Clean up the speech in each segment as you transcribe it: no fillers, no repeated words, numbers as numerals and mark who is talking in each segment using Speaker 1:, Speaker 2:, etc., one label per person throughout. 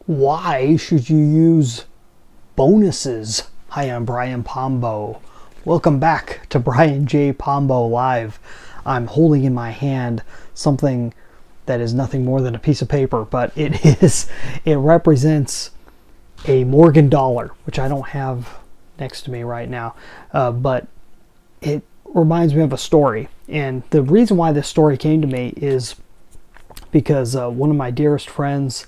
Speaker 1: Why should you use bonuses? Hi, I'm Brian Pombo. Welcome back to Brian J. Pombo Live. I'm holding in my hand something that is nothing more than a piece of paper, but it represents a Morgan dollar, which I don't have next to me right now, but it reminds me of a story. And the reason why this story came to me is because one of my dearest friends,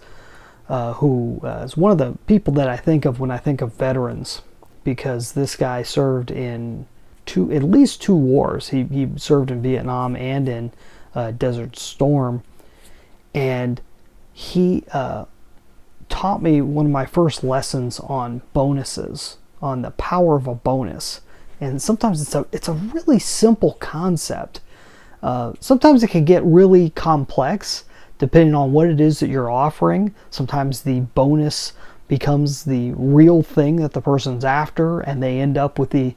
Speaker 1: who is one of the people that I think of when I think of veterans, because this guy served in at least two wars. He served in Vietnam and in Desert Storm, and he taught me one of my first lessons on bonuses, on the power of a bonus. And sometimes it's a really simple concept. Sometimes it can get really complex depending on what it is that you're offering. Sometimes the bonus becomes the real thing that the person's after, and they end up with the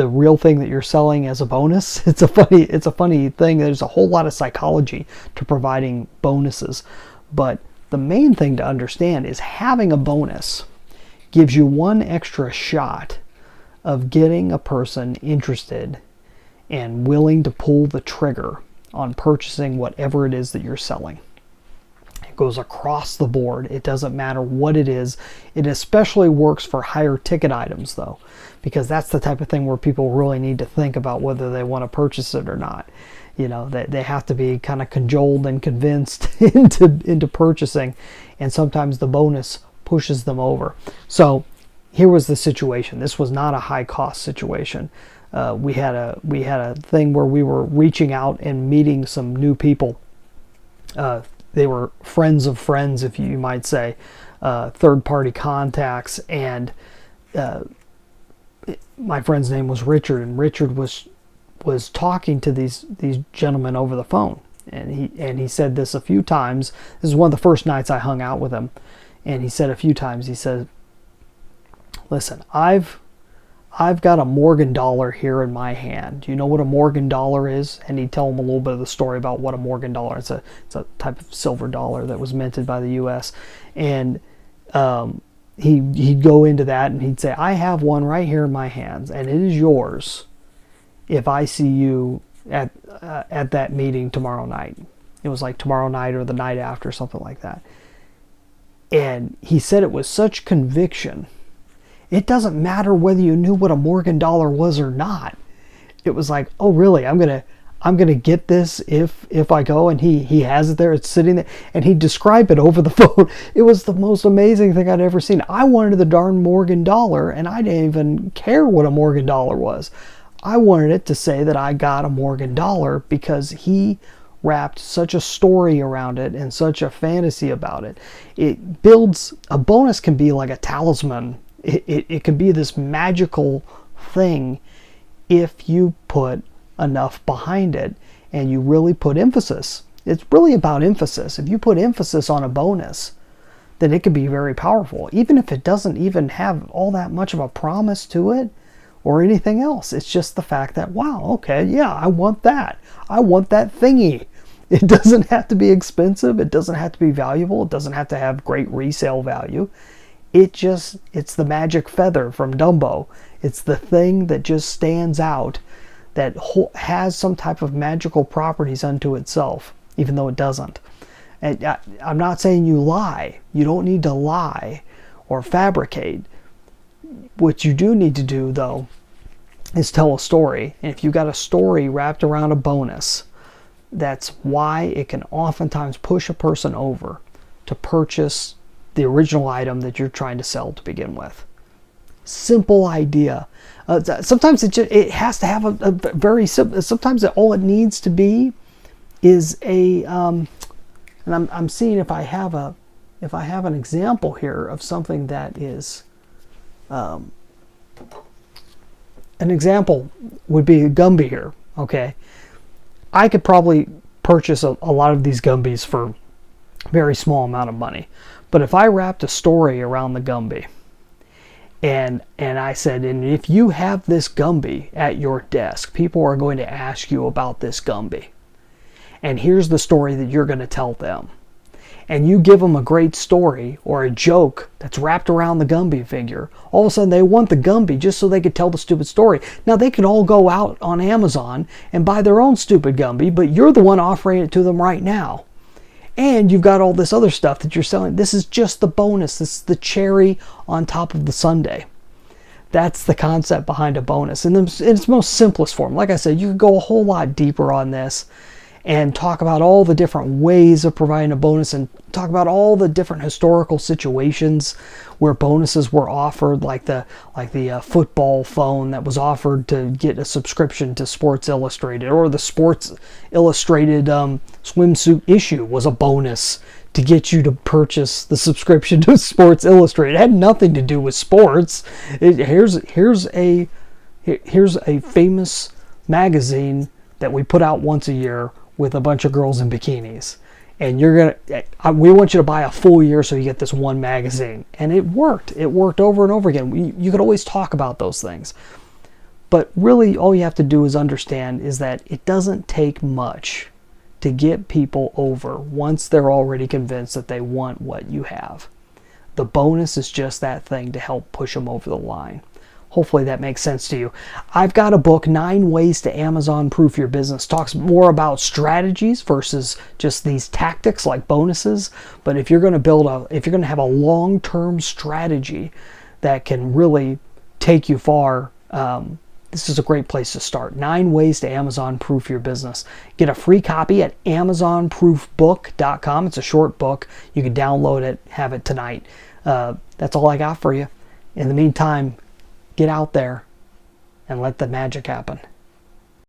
Speaker 1: real thing that you're selling as a bonus. It's a funny thing. There's a whole lot of psychology to providing bonuses, but the main thing to understand is having a bonus gives you one extra shot of getting a person interested and willing to pull the trigger on purchasing whatever it is that you're selling. It goes across the board. It doesn't matter what it is. It especially works for higher ticket items, though, because that's the type of thing where people really need to think about whether they want to purchase it or not. You know, they have to be kind of cajoled and convinced into purchasing, and sometimes the bonus pushes them over. So here was the situation. This was not a high cost situation. We had a thing where we were reaching out and meeting some new people. They were friends of friends, if you might say, third party contacts. And my friend's name was Richard, and Richard was talking to these gentlemen over the phone. And he said this a few times. This is one of the first nights I hung out with him. And he said a few times, he said, "Listen, I've got a Morgan dollar here in my hand. Do you know what a Morgan dollar is?" And he'd tell him a little bit of the story about what a Morgan dollar is. It's a type of silver dollar that was minted by the U.S. And he'd go into that, and he'd say, "I have one right here in my hands, and it is yours if I see you at that meeting tomorrow night." It was like tomorrow night or the night after, something like that. And he said it with such conviction. It doesn't matter whether you knew what a Morgan dollar was or not. It was like, oh really, I'm gonna get this if I go. And he has it there, it's sitting there, and he'd describe it over the phone. It was the most amazing thing I'd ever seen. I wanted the darn Morgan dollar, and I didn't even care what a Morgan dollar was. I wanted it to say that I got a Morgan dollar, because he wrapped such a story around it and such a fantasy about it. It builds, a bonus can be like a talisman. It can be this magical thing if you put enough behind it and you really put emphasis. It's really about emphasis. If you put emphasis on a bonus, then it can be very powerful, even if it doesn't even have all that much of a promise to it or anything else. It's just the fact that, wow, okay, yeah, I want that. I want that thingy. It doesn't have to be expensive. It doesn't have to be valuable. It doesn't have to have great resale value. It's the magic feather from Dumbo. It's the thing that just stands out, that has some type of magical properties unto itself, even though it doesn't. And I'm not saying you lie. You don't need to lie or fabricate. What you do need to do, though, is tell a story. And if you've got a story wrapped around a bonus, that's why it can oftentimes push a person over to purchase the original item that you're trying to sell to begin with. Simple idea. Sometimes it has to have a very simple. Sometimes all it needs to be is a. And I'm seeing if I have an example here of something that is. An example would be a Gumby here. Okay, I could probably purchase a lot of these Gumbies for a very small amount of money. But if I wrapped a story around the Gumby, and I said, and if you have this Gumby at your desk, people are going to ask you about this Gumby. And here's the story that you're going to tell them. and you give them a great story or a joke that's wrapped around the Gumby figure, all of a sudden they want the Gumby just so they could tell the stupid story. Now they could all go out on Amazon and buy their own stupid Gumby, but you're the one offering it to them right now. And you've got all this other stuff that you're selling. This is just the bonus. This is the cherry on top of the sundae. That's the concept behind a bonus in its most simplest form. Like I said, you could go a whole lot deeper on this and talk about all the different ways of providing a bonus and talk about all the different historical situations where bonuses were offered, like the football phone that was offered to get a subscription to Sports Illustrated, or the Sports Illustrated swimsuit issue was a bonus to get you to purchase the subscription to Sports Illustrated. It had nothing to do with sports. Here's a famous magazine that we put out once a year with a bunch of girls in bikinis, and we want you to buy a full year so you get this one magazine. And it worked over and over again. You could always talk about those things, but really all you have to do is understand is that it doesn't take much to get people over once they're already convinced that they want what you have. The bonus is just that thing to help push them over the line. Hopefully that makes sense to you. I've got a book, 9 Ways to Amazon Proof Your Business. Talks more about strategies versus just these tactics like bonuses. But if you're going to have a long-term strategy that can really take you far, this is a great place to start. 9 Ways to Amazon Proof Your Business. Get a free copy at amazonproofbook.com. It's a short book. You can download it, have it tonight. That's all I got for you. In the meantime, get out there and let the magic happen.